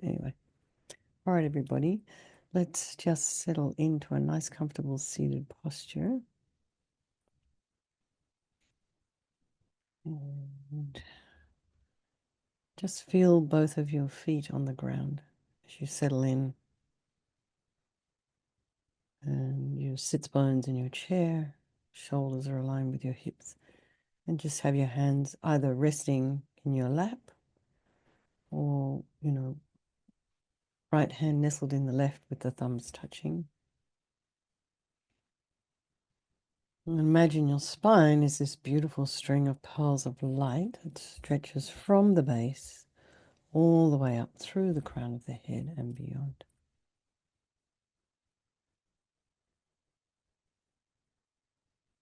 Anyway. All right, everybody. Let's just settle into a nice, comfortable seated posture. And just feel both of your feet on the ground as you settle in. And your sits bones in your chair, shoulders are aligned with your hips. And just have your hands either resting in your lap or, right hand nestled in the left with the thumbs touching. And imagine your spine is this beautiful string of pearls of light that stretches from the base all the way up through the crown of the head and beyond.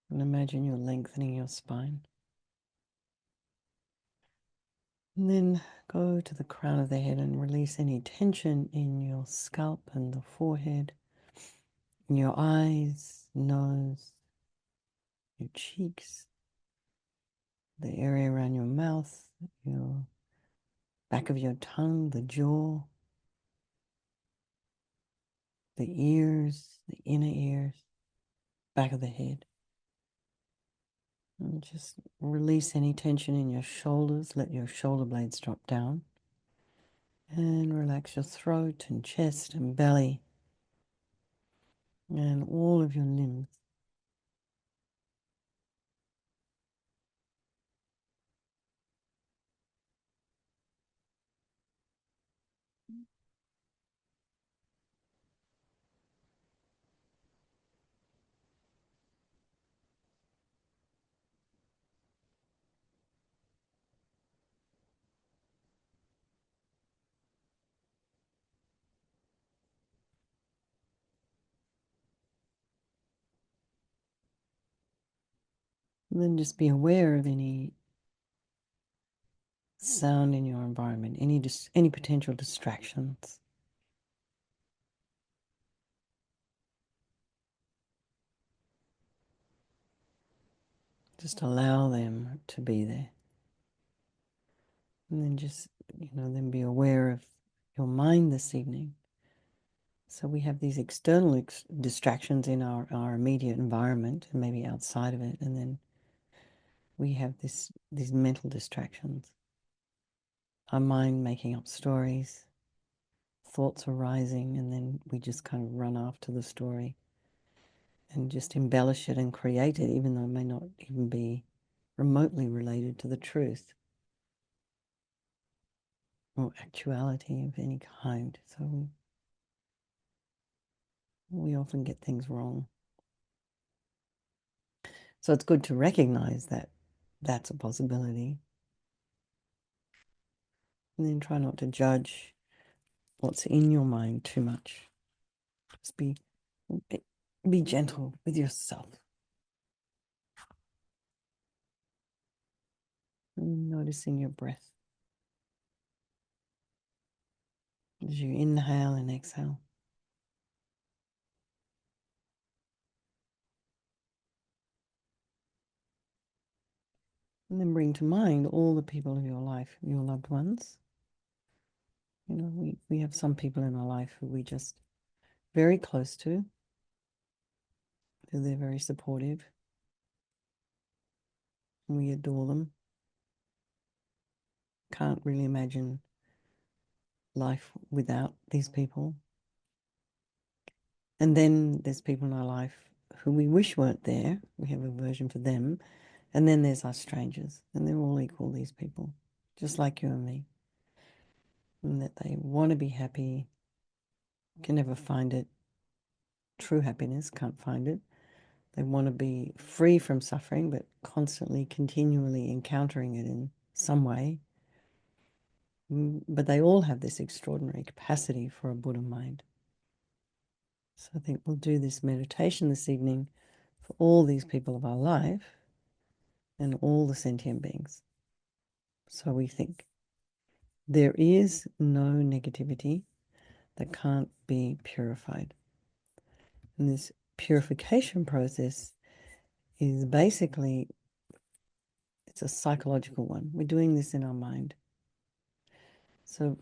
And imagine you're lengthening your spine. And then go to the crown of the head and release any tension in your scalp and the forehead, in your eyes, nose, your cheeks, the area around your mouth, your back of your tongue, the jaw, the ears, the inner ears, back of the head. And just release any tension in your shoulders. Let your shoulder blades drop down. And relax your throat and chest and belly and all of your limbs. And then just be aware of any sound in your environment, any potential distractions. Just allow them to be there. And then just, then be aware of your mind this evening. So we have these external distractions in our immediate environment and maybe outside of it. And then we have these mental distractions. Our mind making up stories, thoughts arising, and then we just kind of run after the story and just embellish it and create it, even though it may not even be remotely related to the truth or actuality of any kind. So we often get things wrong. So it's good to recognize that that's a possibility. And then try not to judge what's in your mind too much. Just be gentle with yourself. Noticing your breath as you inhale and exhale. And then bring to mind all the people of your life, your loved ones. We have some people in our life who we just very close to, who they're very supportive. And we adore them. Can't really imagine life without these people. And then there's people in our life who we wish weren't there. We have aversion for them. And then there's our strangers, and they're all equal, these people, just like you and me. And that they want to be happy, can never find it. True happiness, can't find it. They want to be free from suffering, but constantly, continually encountering it in some way. But they all have this extraordinary capacity for a Buddha mind. So I think we'll do this meditation this evening for all these people of our life and all the sentient beings. So we think there is no negativity that can't be purified. And this purification process is basically, it's a psychological one. We're doing this in our mind. So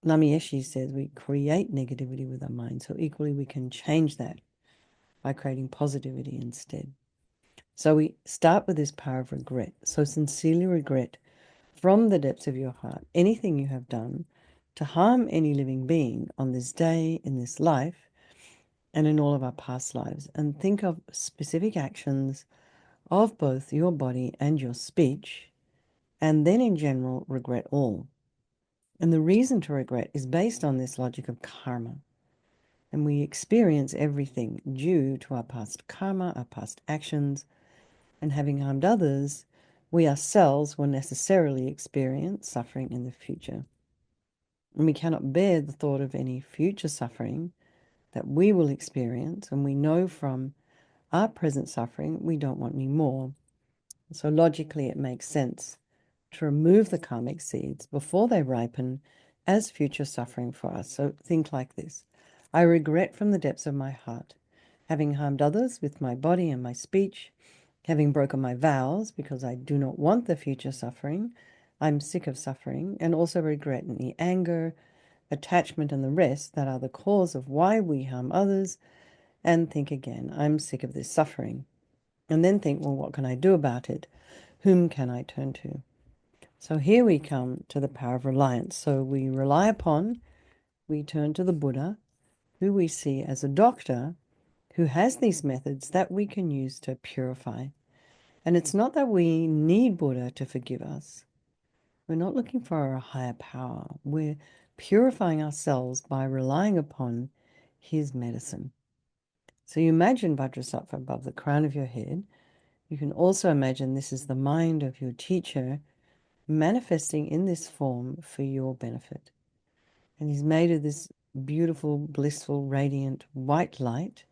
Namieshi says we create negativity with our mind. So equally, we can change that by creating positivity instead. So we start with this power of regret. So sincerely regret from the depths of your heart anything you have done to harm any living being on this day, in this life, and in all of our past lives. And think of specific actions of both your body and your speech, and then in general, regret all. And the reason to regret is based on this logic of karma. And we experience everything due to our past karma, our past actions, and having harmed others, we ourselves will necessarily experience suffering in the future. And we cannot bear the thought of any future suffering that we will experience, and we know from our present suffering we don't want any more. So logically it makes sense to remove the karmic seeds before they ripen as future suffering for us. So think like this. I regret from the depths of my heart having harmed others with my body and my speech, having broken my vows because I do not want the future suffering. I'm sick of suffering, and also regret any anger, attachment, and the rest that are the cause of why we harm others, and think again, I'm sick of this suffering. And then think, well, what can I do about it? Whom can I turn to? So here we come to the power of reliance. So we rely upon, we turn to the Buddha, who we see as a doctor who has these methods that we can use to purify. And it's not that we need Buddha to forgive us. We're not looking for a higher power. We're purifying ourselves by relying upon his medicine. So you imagine Vajrasattva above the crown of your head. You can also imagine this is the mind of your teacher manifesting in this form for your benefit. And he's made of this beautiful, blissful, radiant white light,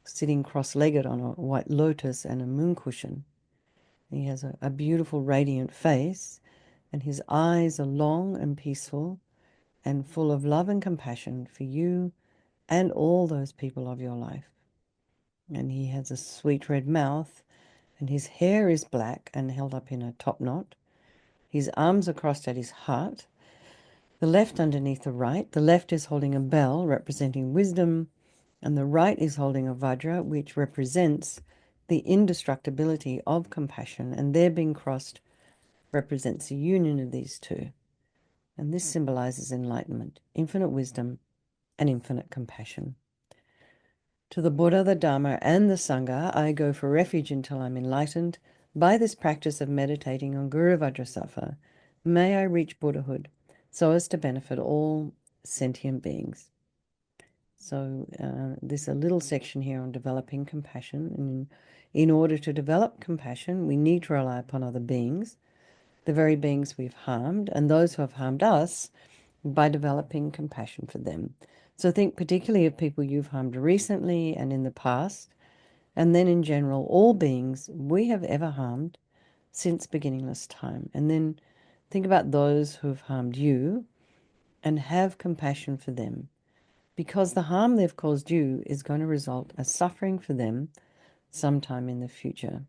sitting cross-legged on a white lotus and a moon cushion. He has a beautiful, radiant face, and his eyes are long and peaceful and full of love and compassion for you and all those people of your life. And he has a sweet red mouth, and his hair is black and held up in a top knot. His arms are crossed at his heart, the left underneath the right. The left is holding a bell representing wisdom, and the right is holding a vajra, which represents the indestructibility of compassion, and their being crossed represents the union of these two. And this symbolizes enlightenment, infinite wisdom, and infinite compassion. To the Buddha, the Dharma, and the Sangha, I go for refuge until I'm enlightened. By this practice of meditating on Guru Vajrasattva, may I reach Buddhahood so as to benefit all sentient beings. So there's a little section here on developing compassion. And in order to develop compassion, we need to rely upon other beings, the very beings we've harmed, and those who have harmed us, by developing compassion for them. So think particularly of people you've harmed recently and in the past, and then in general, all beings we have ever harmed since beginningless time. And then think about those who have harmed you and have compassion for them, because the harm they've caused you is going to result as suffering for them sometime in the future.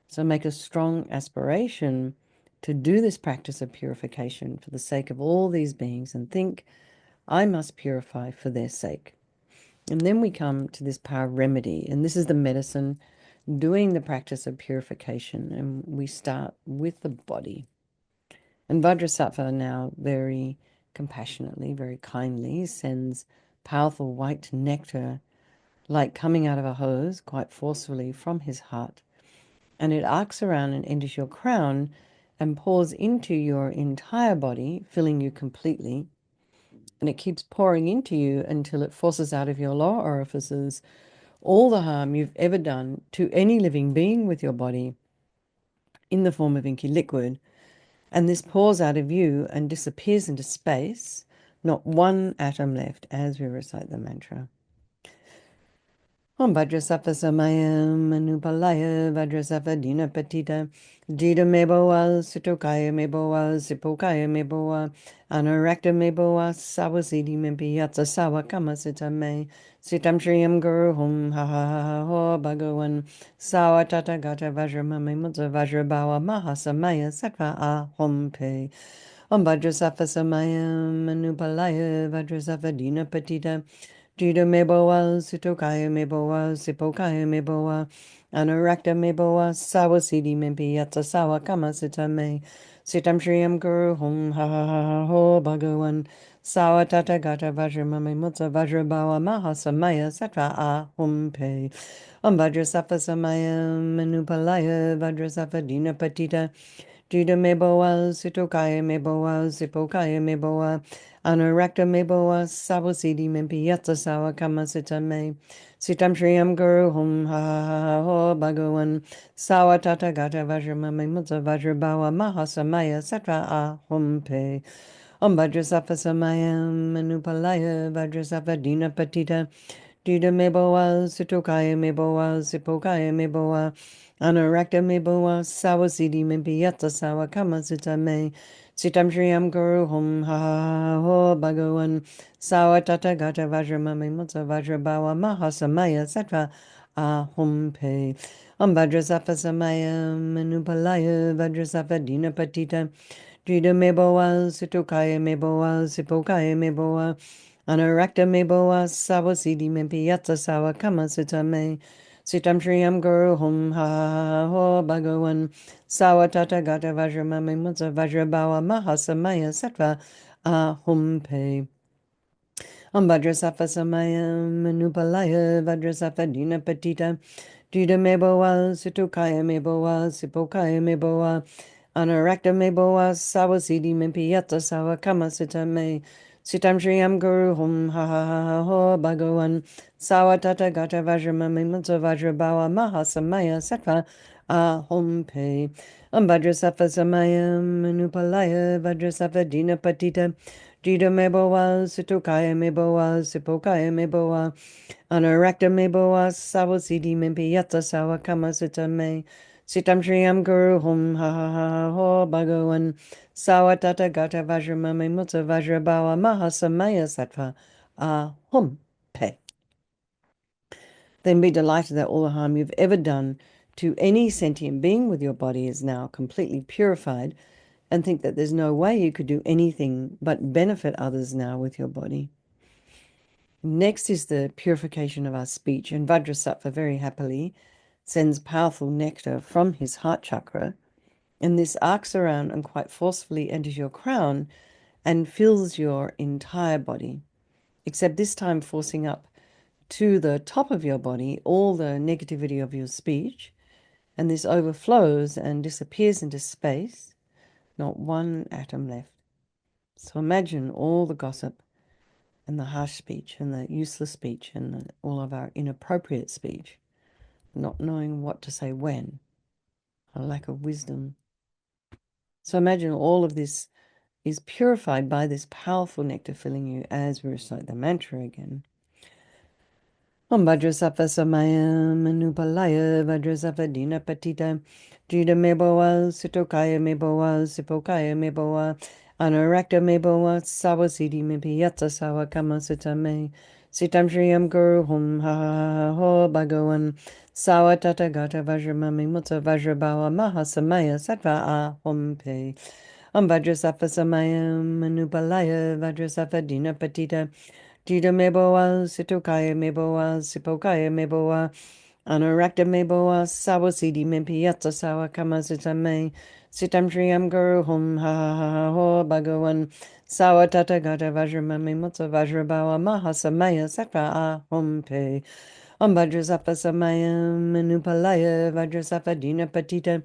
So make a strong aspiration to do this practice of purification for the sake of all these beings, and think, I must purify for their sake. And then we come to this power of remedy, and this is the medicine doing the practice of purification, and we start with the body. And Vajrasattva now very compassionately, very kindly sends powerful white nectar, like coming out of a hose, quite forcefully from his heart, and it arcs around and enters your crown and pours into your entire body, filling you completely. And it keeps pouring into you until it forces out of your lower orifices all the harm you've ever done to any living being with your body in the form of inky liquid. And this pours out of you and disappears into space, not one atom left as we recite the mantra. Om Vajrasattva Samayam Anupalaya Vajrasattva Dina Patita Dita Meboa Sitokaya Meboa Sipokaya Meboa Anarakta Meboa Sawasidi Mempiyatsa Sawakama Sitame Sitam Shriyam Guru Hum Ha Ha Ha Ha Ho Bhagawan Sawatata Gata Vajramame Mutsa Vajrabawa Mahasamaya Sattva Ahom Pe Vajrasattva Samayam Manupalaya Vajrasattva Dina Patita Jida Meboa Sutokaya Meboa Sipokaya Meboa Anurakta Meboa Sawasidi Mimpi Yatsa Sawa Kama Sitame Sitam Shriyam Guru Hum Ha Ha Ha Ha Ho Bhagawan Sawa Tata Gata Vajramami Mutsa Vajrabawa Mahasamaya Satra Ahum Pe Vajrasattva Samayam Manupalaya Vajrasattva Dina Patita Juda meboa, sitokaya meboa, zipokaya meboa, anurakta meboa, sabosidi mimpi yatsa sawa kama sitame. Sitam shriyam guru hum ha ha ha ha ho bhagawan. Sawa tata gata vajramame mutsa vajrabawa mahasamaya satra ahum pe. Vajrasattva samayam manupalaya vajrasattva dina patita. Dida meboa, sitokaya meboa, zipokaya meboa, anurakta meboa, sawasidi mimpi yatsa sawa kama sitame. Sitam shriyam guru hum ha ha ha ho bhagawan. Sawa tata gata vajramame mutsa vajrabawa mahasamaya satra ahum pe. Vajrasattva samayam manupalaya vajrasattva dina patita. Drida meboa, sitokaya meboa, zipokaya meboa, anurakta meboa, sawasidi mimpi yatsa sawa kama sitame. Sitam shriyam guru hum ha ha ha ho bhagawan. Sawa tata gata vajramame mutsa vajrabawa mahasamaya sattva ahum pe. Vajrasattva samayam manupalaya vajrasattva dina patita. Drida meboa, sitokaya meboa, sipokaya meboa, anurakta meboa, sawasidi mimpi yatsa sawa kama sitame. Sitam shriyam guru hum ha ha ha ha ho bhagawan. Sawa tata gata vajramame mutsa vajrabawa mahasamaya sattva ahum pe. Vajrasattva samayam manupalaya vajrasattva dina patita. Jida meboa, sitokaya meboa, sipokaya meboa, anurakta meboa, sawasidi mimpi yatsa sawa kama sitame. Sitam shriyam guru hum ha ha ha ha ho bhagawan. Sawa tata gata vajramame mutsa vajrabawa mahasamaya sattva ahum pe. Then be delighted that all the harm you've ever done to any sentient being with your body is now completely purified, and think that there's no way you could do anything but benefit others now with your body. Next is the purification of our speech, and Vajrasattva very happily sends powerful nectar from his heart chakra, and this arcs around and quite forcefully enters your crown and fills your entire body, except this time forcing up to the top of your body all the negativity of your speech, and this overflows and disappears into space, not one atom left. So imagine all the gossip and the harsh speech and the useless speech and all of our inappropriate speech, not knowing what to say when, a lack of wisdom. So imagine all of this is purified by this powerful nectar filling you as we recite the mantra again. Vajrasattva samayam manupalaya vajrasattva dina patita jida meboa sitokaya meboa sipokaya meboa anurakta meboa sawasidi mimpi yatsa sawa kama sitame. Sitam shriyam guru hum ha ha ha ho bhagawan. Sawa tata gata vajramami mutsa vajrabawa mahasamaya sattva ahum pe. Vajrasattva samayam manupalaya vajrasattva dina patita Jida meboa, sitokaya meboa, sipokaya meboa, anurakta meboa, sawasidi mimpi yatsa sawa kama sitame. Sitam shriyam guru hum ha ha ha ha ho bhagawan. Sawa tata gata vajramami mutsa vajrabawa mahasamaya satra ahum pe. Vajrasattva samayam manupalaya vajrasattva dina patita.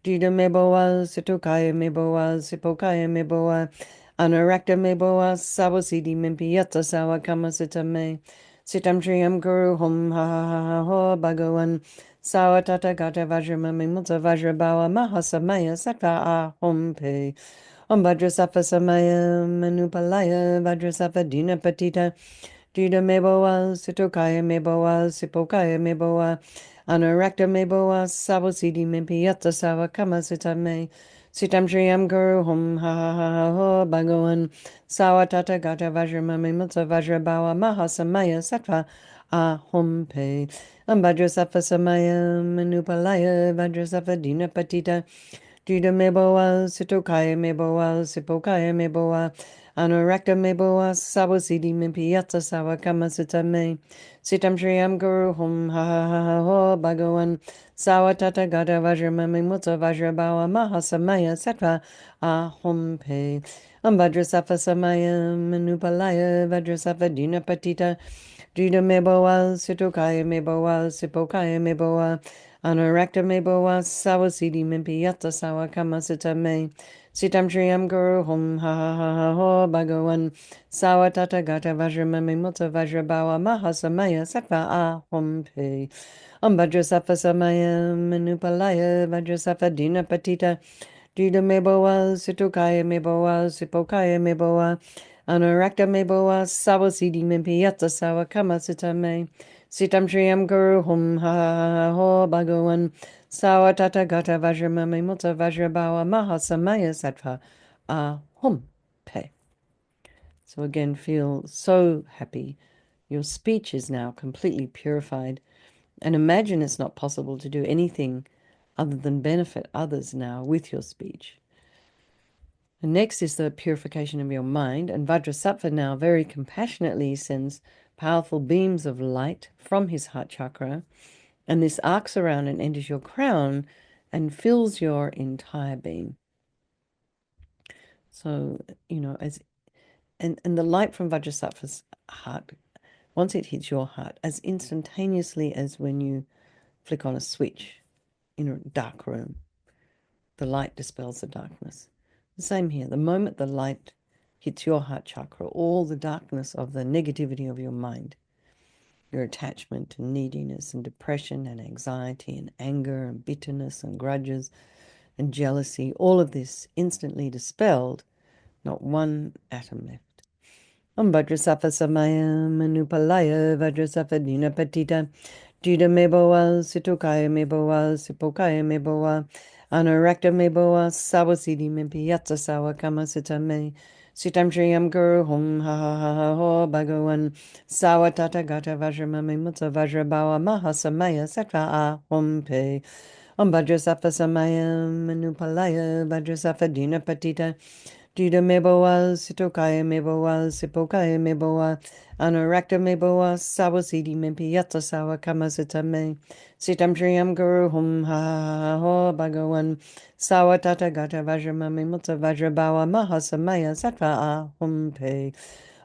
Jida meboa, sitokaya meboa, sipokaya meboa, anurakta meboa, sawasidi mimpi yatsa sawa kama sitame. Sitam shriyam guru hum ha ha ha ha ho bhagawan. Sawa tata gata vajramami mutsa vajrabawa mahasamaya sattva ahum pe. Vajrasattva samayam manupalaya vajrasattva dina patita. Jida meboa, sitokaya meboa, sipokaya meboa, anurakta meboa, sawasidi mimpi yatsa sawa kama sitame. Sitam shriyam guru hum ha ha ha ha ho bhagawan. Sawa tata gata vajramami mutsa vajrabawa mahasamaya sattva ahum pe. Vajrasattva samayam manupalaya vajrasattva dina patita. Juda meboa, sitokaya meboa, sipokaya meboa, anorakta meboa, sawasidi mimpiata sawa kama sitame, sitam shriyam guru hum ha ha ha ha ho bhagavan, sawa tata gata vajramami mutta vajrabawa mahasamaya sattva ahum pe. Vajrasafa samaya manupalaya vajrasafa dina patita Juda meboa, sitokaya meboa, sipokaya meboa, Anurakta me boa sawa sidi mimpi yata sawa kama sita me. Sitam triyam guru hum ha ha ha ha ho bhagavan. Sawa tata gata vajramami mutta vajrabawa mahasamaya sattva ahum pe. Vajrasafa samaya manupalaya vajrasafa dina patita. Juda me boa, situkaya me boa, sipokaya me boa, Anurakta me boa, sawa sidi mimpi yata sawa kama sita me. Sitam Shriyam Guru Hum Ha Ha Ha Ho Bhagavan Sawa Tata Gata Vajramami Mutta Vajrabawa Mahasamaya Sattva Ahum Pe. So again, feel so happy. Your speech is now completely purified. And imagine it's not possible to do anything other than benefit others now with your speech. And next is the purification of your mind. And Vajrasattva now very compassionately sends powerful beams of light from his heart chakra. And this arcs around and enters your crown and fills your entire being. So, and the light from Vajrasattva's heart, once it hits your heart, as instantaneously as when you flick on a switch in a dark room, the light dispels the darkness. The same here. The moment the light hits your heart chakra, all the darkness of the negativity of your mind, your attachment and neediness and depression and anxiety and anger and bitterness and grudges and jealousy, all of this instantly dispelled, not one atom left. Vajrasattva samaya manupalaya vajrasattva dina patita Juda meboa, sitokaya meboa, sipokaya meboa, Anurakta meboa, sawasidi mimpi yatsa sawa kama sita me. Sitam shriyam guru hum ha ha ha ha ho bhagavan. Sawa tata gata vajramami mutta vajrabawa mahasamaya sattva ahum pe. Vajrasattva samaya manupalaya vajrasattva dina patita. Juda meboa, sitokaya meboa, sipokaya meboa, Anurakta meboa, sawasidi mimpi yatsa sawa kama sita me. Sitam shriyam guru hum ha ha ha ho bhagavan. Sawa tata gata vajramami mutta vajrabawa mahasamaya sattva ahum pe.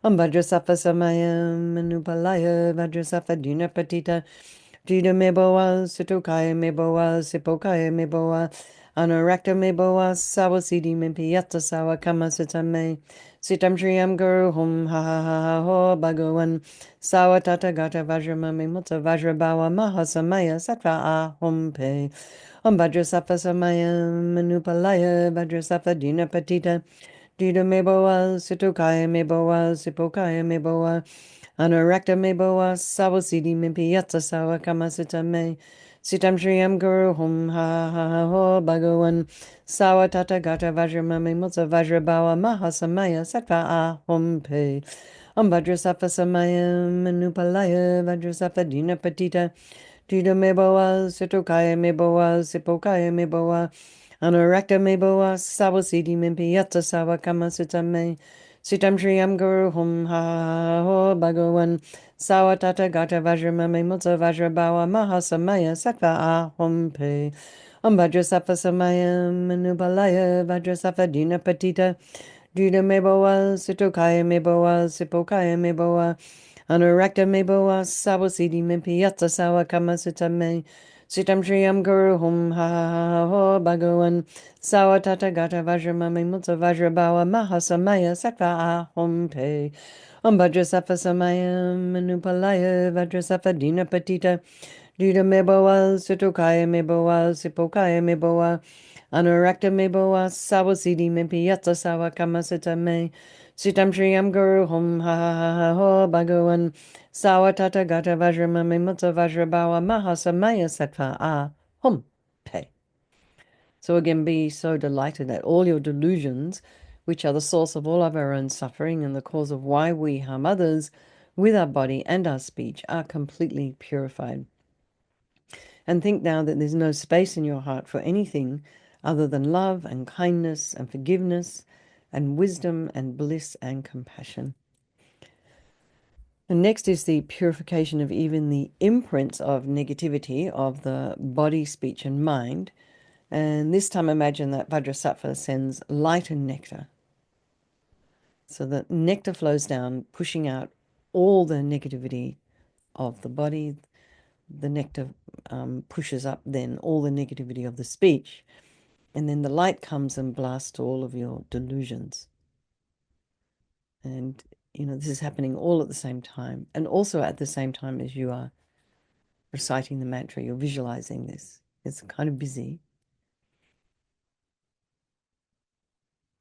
Vajrasattva samaya manupalaya vajrasattva dina patita. Juda meboa, sitokaya meboa, sipokaya meboa, Anurakta meboa, sawasidi mimpi yatsa sawa kama sita me. Sitam shriyam guru hum ha ha ha ha ho bhagavan. Sawa tata gata vajramami mutta vajrabawa mahasamaya sattva ahum pe. Vajrasattva samaya manupalaya vajrasattva dina patita. Juda meboa, sitokaya meboa, sipokaya meboa, Anurakta meboa, sawasidi mimpi yatsa sawa kama sita me. Sitam shriyam guru hum ha ha ha ho bhagavan. Sawa tata gata vajramami mutta vajrabawa mahasamaya sattva ahum pe. Vajrasattva samaya manupalaya vajrasattva dina patita. Juda meboa, sitokaya meboa, sipokaya meboa, Anurakta meboa, sawasidi mimpi yatsa sawa kama sita me. Sitam shriyam guru hum ha ha ha ho bhagavan. Sawa tata gata vajramami mutta vajrabawa mahasamaya sattva ahum pe. Vajrasattva samaya manupalaya vajrasattva dina patita. Juda meboa, sitokaya meboa, sipokaya meboa, Anurakta meboa, sawasidi mimpi yatsa sawa kama sita me. Sitam shriyam guru hum ha ha ha ha ho bhagavan. Sawa tata gata vajramami mutta vajrabawa mahasamaya sattva ahum pe. Vajrasattva samaya manupalaya vajrasattva dina patita. Juda meboa, sitokaya meboa, sipokaya meboa, Anurakta meboa, sawasidi mimpi yatsa sawa kama sita me. Sitam shriyam guru hum ha ha ha ha ho bhagavan. Sawa tata gata vajramami mutta vajrabawa mahasamaya sattva ahum pe. So again, be so delighted that all your delusions, which are the source of all of our own suffering and the cause of why we harm others with our body and our speech, are completely purified. And think now that there's no space in your heart for anything other than love and kindness and forgiveness and wisdom and bliss and compassion. And next is the purification of even the imprints of negativity of the body, speech, and mind. And this time imagine that Vajrasattva sends light and nectar. So the nectar flows down, pushing out all the negativity of the body. The nectar pushes up then all the negativity of the speech. And then the light comes and blasts all of your delusions. And, this is happening all at the same time. And also at the same time as you are reciting the mantra, you're visualizing this. It's kind of busy.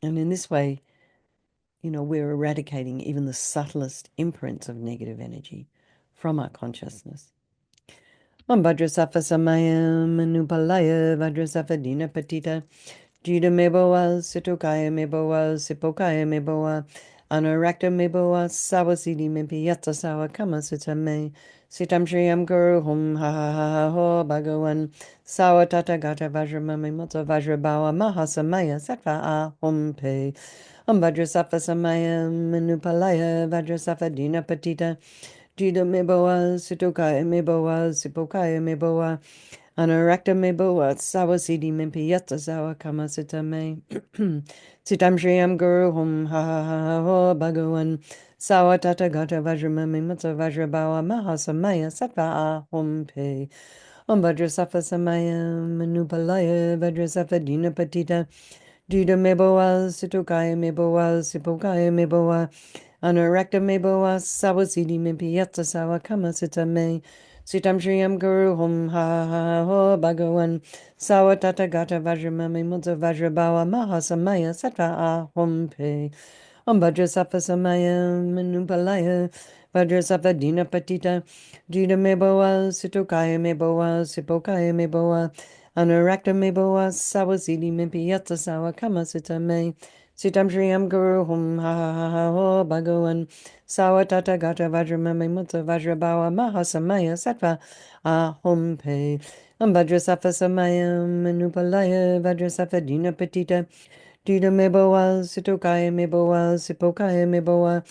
And in this way, we're eradicating even the subtlest imprints of negative energy from our consciousness. Om Vajrasattva Samayam Anupalaya Vajrasattva Dina Patita Jida Meboa Sitokaya Meboa Sipokaya Meboa Anarakta Meboa Sawasidi Mempiyata Sawa Kama Sitame Sitam Shriyam Guru Hum Ha Ha Ha Ha Ho Bhagawan Sawa Tata Gata Vajramami Mata Vajrabawa Mahasamaya Sattva A Hum Pe Om Vajrasattva Samayam Anupalaya Vajrasattva Dina Patita Jida Meboa Sitokaya Meboa Sipokaya Meboa Anarakta meboa sawa sidi mimpi yata sawa kama sitame. Sitam shriyam guru hum ha ha ha ha ho bhagawan sawa tata gata vajramami mata vajrabawa mahasamaya sattva a hum pe. Om Vajrasattva Samaya Manupalaya Vajrasattva Dina Patita Jida Meboa Situkaya Meboa Sipokaya Meboa Anarakta Meboa Sawasidi Mimpiata Sawa Kama Sitame Sitam Shriyam Guru Hum Ha Ha Ho Bhagawan Sawa Tata Gata Vajramami Mutta Vajrabawa Mahasamaya Sattva A Hum Pe Om Vajrasattva Samaya Manupalaya Vajrasattva Dina Patita Jida Meboa Situkaya Meboa Sipokaya Meboa Anarakta Meboa Sawasidi Mimpiyata Sawa Kama Sitame Sitam Shriyam Guru Hum Ha Ha Ha Ha Ho Bhagawan Sawa Tata Gata Vajramami Mutta Vajrabawa Mahasamaya Sattva Ahum Pe Om Vajrasattva Samaya Manupalaya Vajrasattva Dina Patita Dida Meboa Sitokaya Meboa Sipokaya Meboa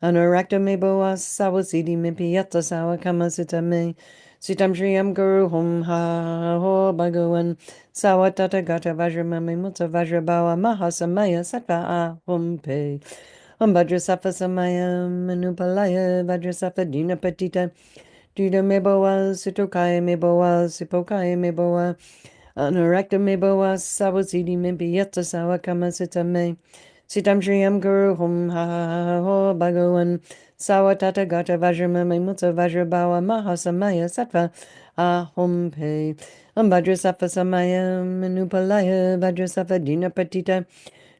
Anarakta Meboa Sawasidi Mimpiyata Sawa Kama Sitame Sitam Shriyam Guru Hum Ha Ho Bhagawan Sawa Tata Gata Vajramami Mutta Vajrabawa Mahasamaya Sattva Ahum Pe Om Vajrasattva Samaya Manupalaya Vajrasattva Dina Patita Dida Meboa Sitokaya Meboa Sipokaya Meboa Anarakta Meboa Sawasidi Mimpiyata Sawa Kama Sitame Sitam Shriyam Guru Hum Ha Ha Ha Ho Bhagawan Sawa Tata Gata Vajramami Mutta Vajrabawa Mahasamaya Sattva Ahum Pe Om Vajrasattva Samaya Manupalaya Vajrasattva Dina Patita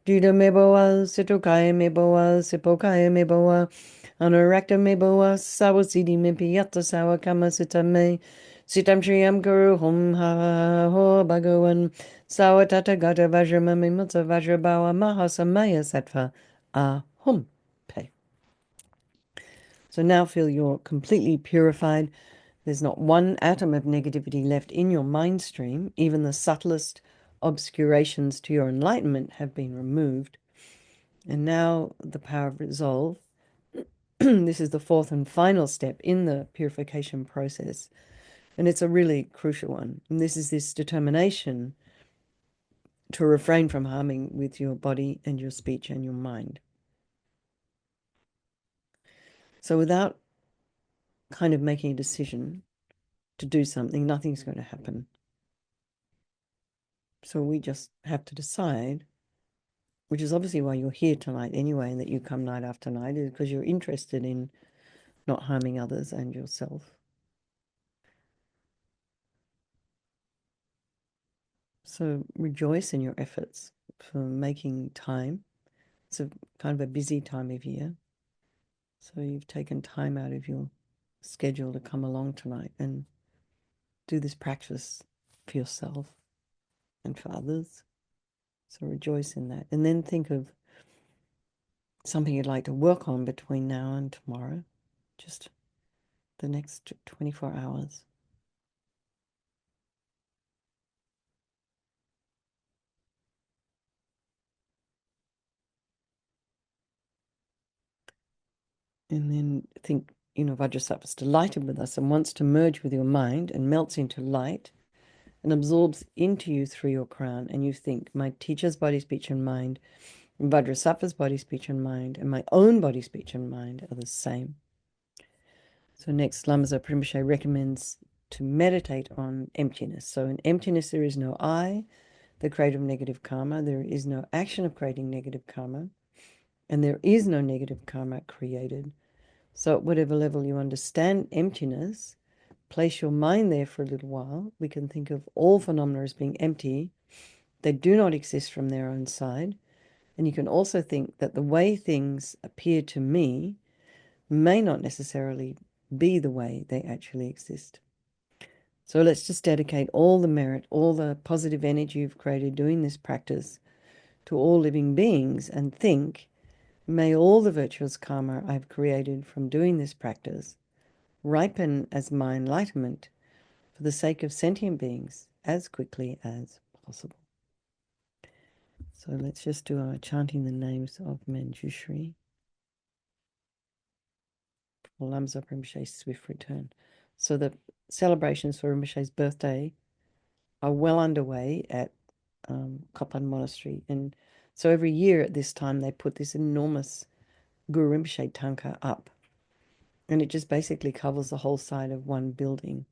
Jida Meboa Sitokaya Meboa Sipokaya Meboa Anarakta Meboa Sawasidi Mimpiyata Sawa Kama Sitame Sitam Shriyam Guru Hum Ha Ha Ho Bhagawan Sawa Tata Gata Vajramami Mutta Vajrabawa Mahasamaya Sattva Ahum Pe. So now feel you're completely purified. There's not one atom of negativity left in your mind stream. Even the subtlest obscurations to your enlightenment have been removed. And now the power of resolve. This is the fourth and final step in the purification process. And it's a really crucial one. And this is this determination to refrain from harming with your body and your speech and your mind. So without kind of making a decision to do something, nothing's going to happen. So we just have to decide, which is obviously why you're here tonight anyway, and that you come night after night, is because you're interested in not harming others and yourself. So rejoice in your efforts for making time. It's a kind of a busy time of year. So you've taken time out of your schedule to come along tonight and do this practice for yourself and for others. So rejoice in that. And then think of something you'd like to work on between now and tomorrow, just the next 24 hours. And then think, Vajrasattva is delighted with us and wants to merge with your mind and melts into light and absorbs into you through your crown. And you think, my teacher's body, speech, and mind, and Vajrasattva's body, speech, and mind, and my own body, speech, and mind are the same. So next, Lama Zopa Rinpoche recommends to meditate on emptiness. So in emptiness, there is no I, the creator of negative karma. There is no action of creating negative karma. And there is no negative karma created. So at whatever level you understand emptiness, place your mind there for a little while. We can think of all phenomena as being empty. They do not exist from their own side. And you can also think that the way things appear to me may not necessarily be the way they actually exist. So let's just dedicate all the merit, all the positive energy you've created doing this practice to all living beings and think, may all the virtuous karma I've created from doing this practice ripen as my enlightenment for the sake of sentient beings as quickly as possible. So let's just do our chanting the names of Manjushri for Lama Zopa Rinpoche's swift return. So the celebrations for Rinpoche's birthday are well underway at Kopan Monastery. And so every year at this time, they put this enormous Guru Rinpoche tanka up. And it just basically covers the whole side of one building.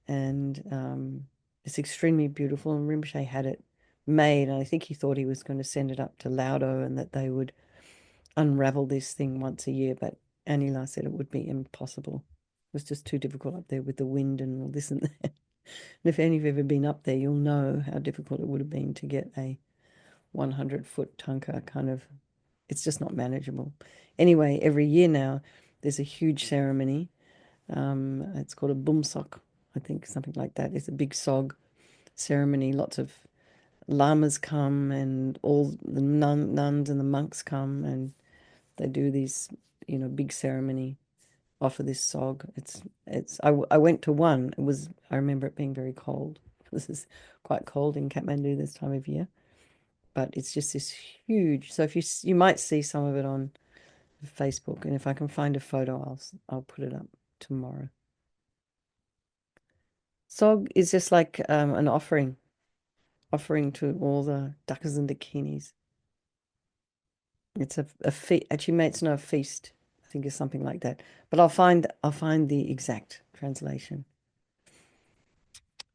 And it's extremely beautiful. And Rinpoche had it made. And I think he thought he was going to send it up to Laudo and that they would unravel this thing once a year. But Anila said it would be impossible. It was just too difficult up there with the wind and all this and that. And if any of you have ever been up there, you'll know how difficult it would have been to get a 100-foot tanka kind of, it's just not manageable. Anyway, every year now, there's a huge ceremony. It's called a bumsok, I think, something like that. It's a big sog ceremony. Lots of lamas come and all the nuns and the monks come and they do these, big ceremony off of this sog. I went to one. I remember it being very cold. This is quite cold in Kathmandu this time of year. But it's just this huge. So if you might see some of it on Facebook, and if I can find a photo, I'll put it up tomorrow. Sog is just like an offering to all the duckers and dakinis. It's a feast. Actually, mate, it's not a feast. I think it's something like that. But I'll find the exact translation.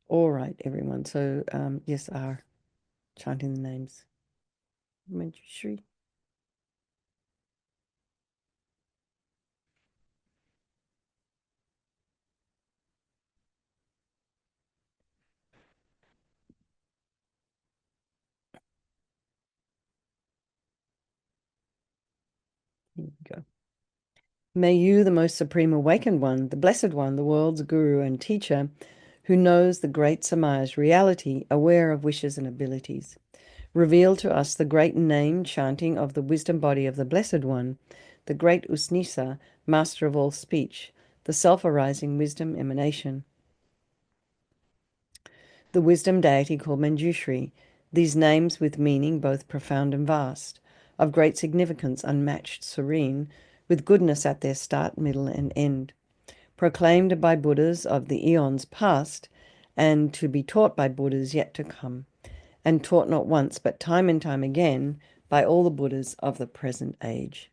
All right, everyone. So yes, our chanting the names. Manjushri. Here we go. May you, the most supreme awakened one, the blessed one, the world's guru and teacher, who knows the great Samaya's reality, aware of wishes and abilities, reveal to us the great name chanting of the wisdom body of the blessed one, the great Usnisa, master of all speech, the self-arising wisdom emanation, the wisdom deity called Manjushri, these names with meaning both profound and vast, of great significance unmatched, serene, with goodness at their start, middle, and end, proclaimed by Buddhas of the eons past, and to be taught by Buddhas yet to come, and taught not once but time and time again by all the Buddhas of the present age.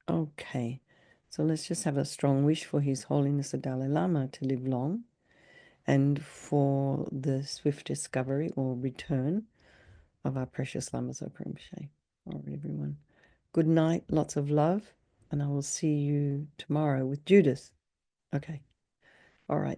Okay, so let's just have a strong wish for His Holiness the Dalai Lama to live long and for the swift discovery or return of our precious Lama Zopa Rinpoche. All right, everyone. Good night, lots of love, and I will see you tomorrow with Judith. Okay, all right.